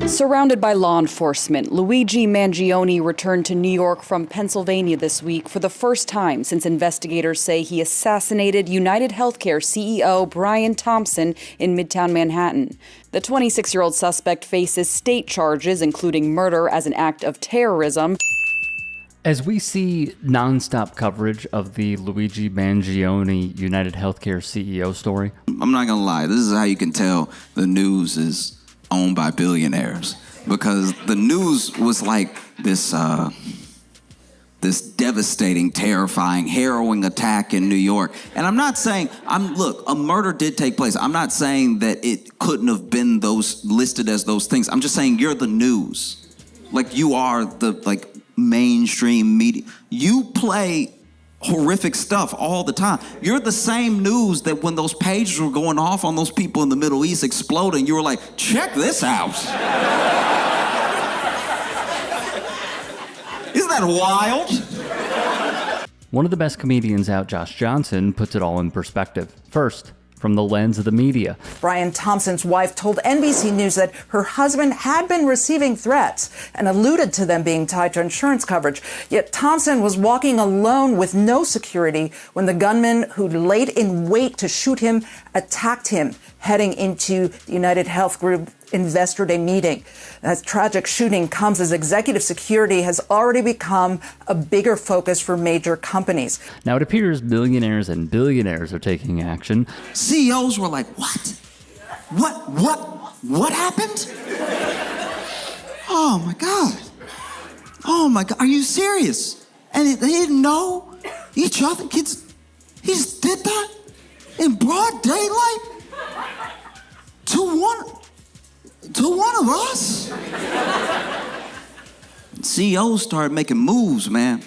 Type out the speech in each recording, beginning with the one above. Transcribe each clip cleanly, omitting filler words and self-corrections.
Surrounded by law enforcement, Luigi Mangione returned to New York from Pennsylvania this week for the first time since investigators say he assassinated UnitedHealthcare CEO Brian Thompson in Midtown Manhattan. The 26-year-old suspect faces state charges, including murder as an act of terrorism. As we see nonstop coverage of the Luigi Mangione UnitedHealthcare CEO story, I'm not gonna lie, this is how you can tell the news is owned by billionaires, because the news was like this devastating, terrifying, harrowing attack in New York. And I'm not saying, look, a murder did take place. I'm not saying that it couldn't have been those listed as those things. I'm just saying you're the news. Like, you are the mainstream media. You play horrific stuff all the time. You're the same news that when those pages were going off on those people in the Middle East exploding, you were like, check this out. Isn't that wild? one of the best comedians out, Josh Johnson, puts it all in perspective. First, from the lens of the media. Brian Thompson's wife told NBC News that her husband had been receiving threats and alluded to them being tied to insurance coverage. Yet Thompson was walking alone with no security when the gunman who laid in wait to shoot him attacked him heading into the UnitedHealth Group Investor Day meeting. That tragic shooting comes as executive security has already become a bigger focus for major companies. Now it appears millionaires and billionaires are taking action. CEOs were like, what? What happened? Oh my God. Oh my God, are you serious? And they didn't know each other? Kids, he just did that in broad daylight? To one of us? CEOs started making moves, man.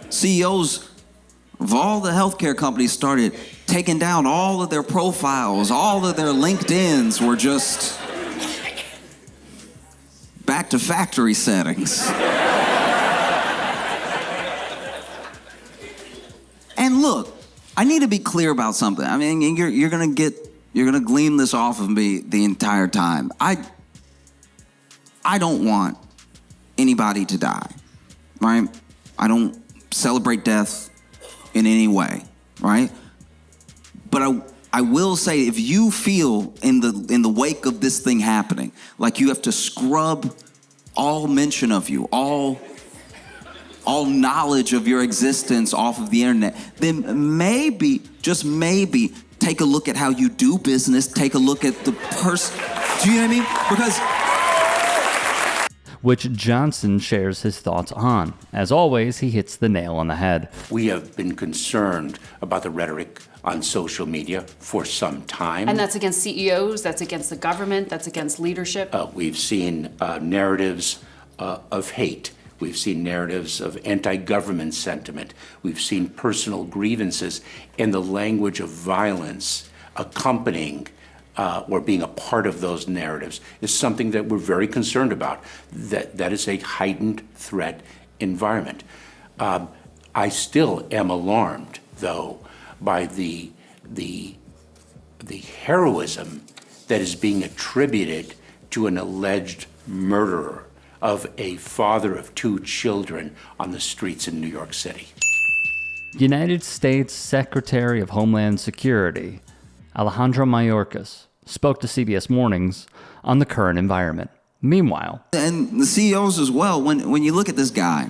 CEOs of all the healthcare companies started taking down all of their profiles. All of their LinkedIns were just back to factory settings. And look, I need to be clear about something. I mean, you're gonna glean this off of me the entire time. I don't want anybody to die, right? I don't celebrate death in any way, right? But I will say, if you feel in the wake of this thing happening, like you have to scrub all mention of you, all knowledge of your existence off of the internet, then maybe, just maybe, take a look at how you do business. Take a look at the person. Do you know what I mean? Because... which Johnson shares his thoughts on. As always, he hits the nail on the head. We have been concerned about the rhetoric on social media for some time. And that's against CEOs, that's against the government, that's against leadership. We've seen narratives of hate. We've seen narratives of anti-government sentiment. We've seen personal grievances, and the language of violence accompanying or being a part of those narratives is something that we're very concerned about. That is a heightened threat environment. I still am alarmed, though, by the heroism that is being attributed to an alleged murderer of a father of two children on the streets in New York City. United States Secretary of Homeland Security, Alejandro Mayorkas, spoke to CBS Mornings on the current environment. Meanwhile, and the CEOs as well, when you look at this guy,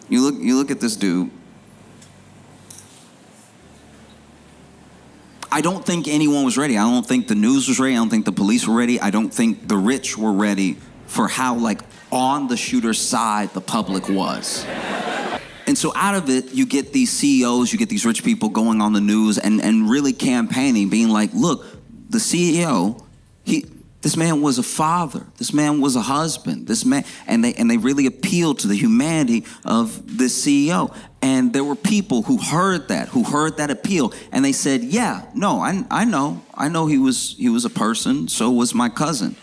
you look at this dude, I don't think anyone was ready. I don't think the news was ready. I don't think the police were ready. I don't think the rich were ready for how, on the shooter's side the public was. And so out of it, you get these CEOs, you get these rich people going on the news and really campaigning, being like, look, the CEO, this man was a father, this man was a husband, this man, and they really appealed to the humanity of this CEO. And there were people who heard that appeal, and they said, yeah, no, I know he was a person, so was my cousin.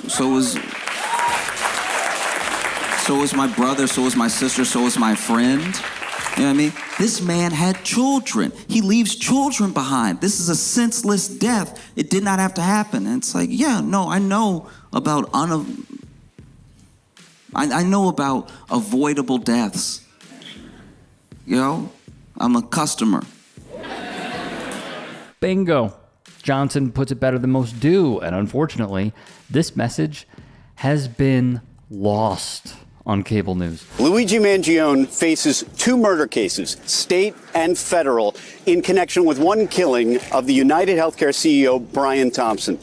So was my brother, so was my sister, so was my friend. You know what I mean? This man had children. He leaves children behind. This is a senseless death. It did not have to happen. And it's like, yeah, no, I know about I know about avoidable deaths. You know, I'm a customer. Bingo. Johnson puts it better than most do, and unfortunately, this message has been lost on cable news. Luigi Mangione faces 2 murder cases, state and federal, in connection with one killing of the UnitedHealthcare CEO, Brian Thompson.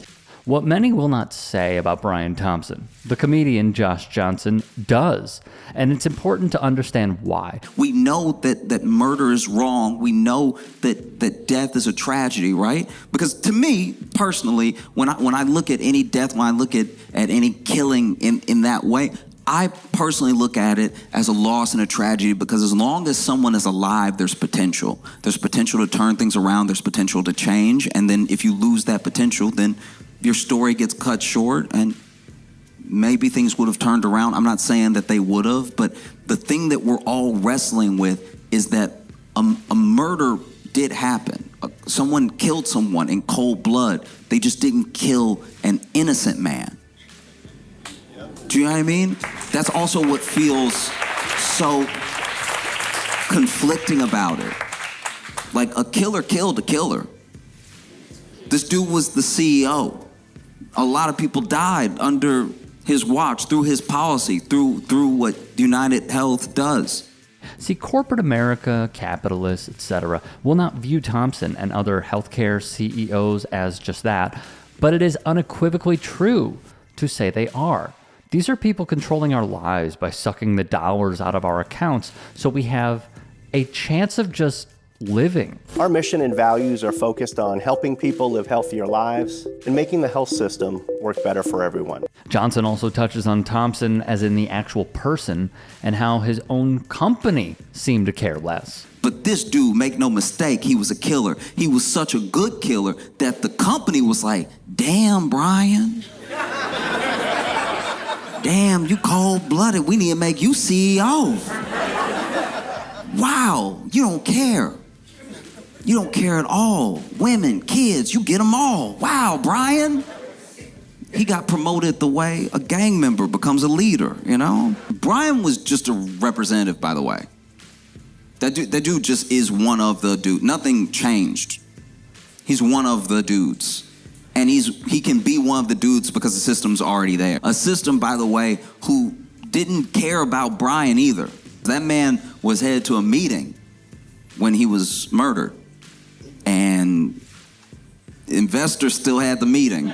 What many will not say about Brian Thompson, the comedian Josh Johnson, does. And it's important to understand why. We know that murder is wrong. We know that death is a tragedy, right? Because to me, personally, when I look at any death, when I look at any killing in that way, I personally look at it as a loss and a tragedy, because as long as someone is alive, there's potential. There's potential to turn things around. There's potential to change. And then if you lose that potential, then your story gets cut short, and maybe things would have turned around. I'm not saying that they would have, but the thing that we're all wrestling with is that a murder did happen. Someone killed someone in cold blood. They just didn't kill an innocent man. Do you know what I mean? That's also what feels so conflicting about it. Like, a killer killed a killer. This dude was the CEO. A lot of people died under his watch, through his policy, through what United Health does. See, corporate America, capitalists, etc., will not view Thompson and other healthcare CEOs as just that, but it is unequivocally true to say they are. These are people controlling our lives by sucking the dollars out of our accounts so we have a chance of just living. Our mission and values are focused on helping people live healthier lives and making the health system work better for everyone. Johnson also touches on Thompson as in the actual person and how his own company seemed to care less. But this dude, make no mistake, he was a killer. He was such a good killer that the company was like, damn, Brian. Damn, you cold-blooded. We need to make you CEO. Wow, you don't care. You don't care at all. Women, kids, you get them all. Wow, Brian. He got promoted the way a gang member becomes a leader, you know? Brian was just a representative, by the way. That dude just is one of the dudes. Nothing changed. He's one of the dudes. And he can be one of the dudes because the system's already there. A system, by the way, who didn't care about Brian either. That man was headed to a meeting when he was murdered. And investors still had the meeting.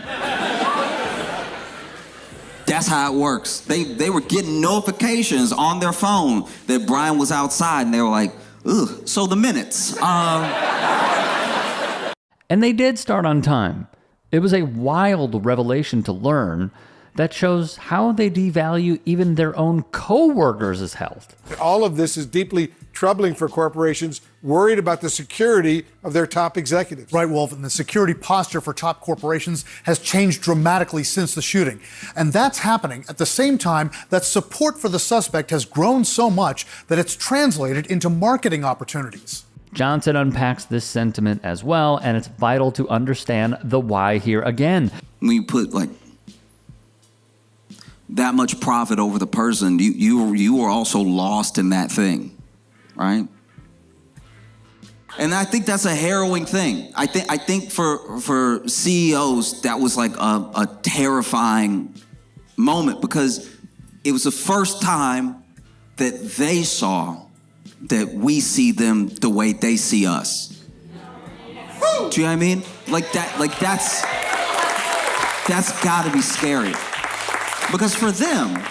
That's how it works. They were getting notifications on their phone that Brian was outside, and they were like, ugh, so the minutes. And they did start on time. It was a wild revelation to learn that shows how they devalue even their own co-workers' health. All of this is deeply troubling for corporations worried about the security of their top executives. Right, Wolf, and the security posture for top corporations has changed dramatically since the shooting. And that's happening at the same time that support for the suspect has grown so much that it's translated into marketing opportunities. Johnson unpacks this sentiment as well, and it's vital to understand the why here again. When you put like that much profit over the person, you are also lost in that thing, right? And I think that's a harrowing thing. I think for CEOs that was like a terrifying moment, because it was the first time that they saw that we see them the way they see us. Do you know what I mean? That's gotta be scary. Because for them,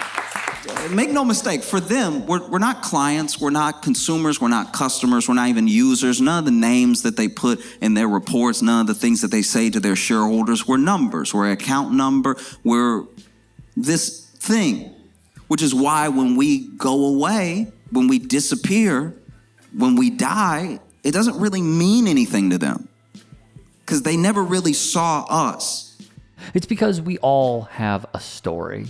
make no mistake, for them, we're not clients, we're not consumers, we're not customers, we're not even users. None of the names that they put in their reports, none of the things that they say to their shareholders, we're numbers, we're an account number, we're this thing. Which is why when we go away, when we disappear, when we die, it doesn't really mean anything to them, because they never really saw us. It's because we all have a story.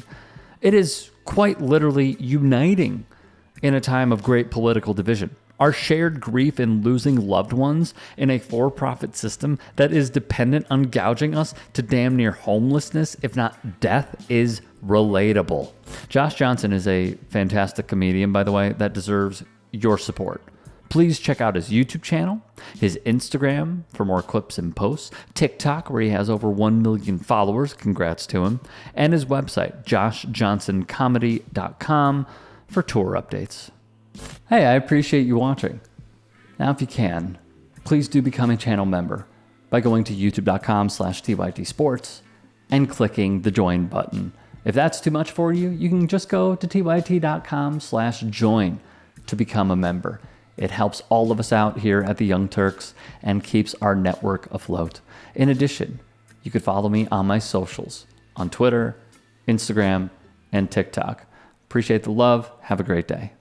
It is quite literally uniting in a time of great political division. Our shared grief in losing loved ones in a for-profit system that is dependent on gouging us to damn near homelessness, if not death, is relatable. Josh Johnson is a fantastic comedian, by the way, that deserves your support. Please check out his YouTube channel, his Instagram for more clips and posts, TikTok where he has over 1 million followers, congrats to him, and his website, joshjohnsoncomedy.com for tour updates. Hey, I appreciate you watching. Now, if you can, please do become a channel member by going to youtube.com/tytsports and clicking the join button. If that's too much for you, you can just go to tyt.com/join to become a member. It helps all of us out here at the Young Turks and keeps our network afloat. In addition, you could follow me on my socials on Twitter, Instagram, and TikTok. Appreciate the love. Have a great day.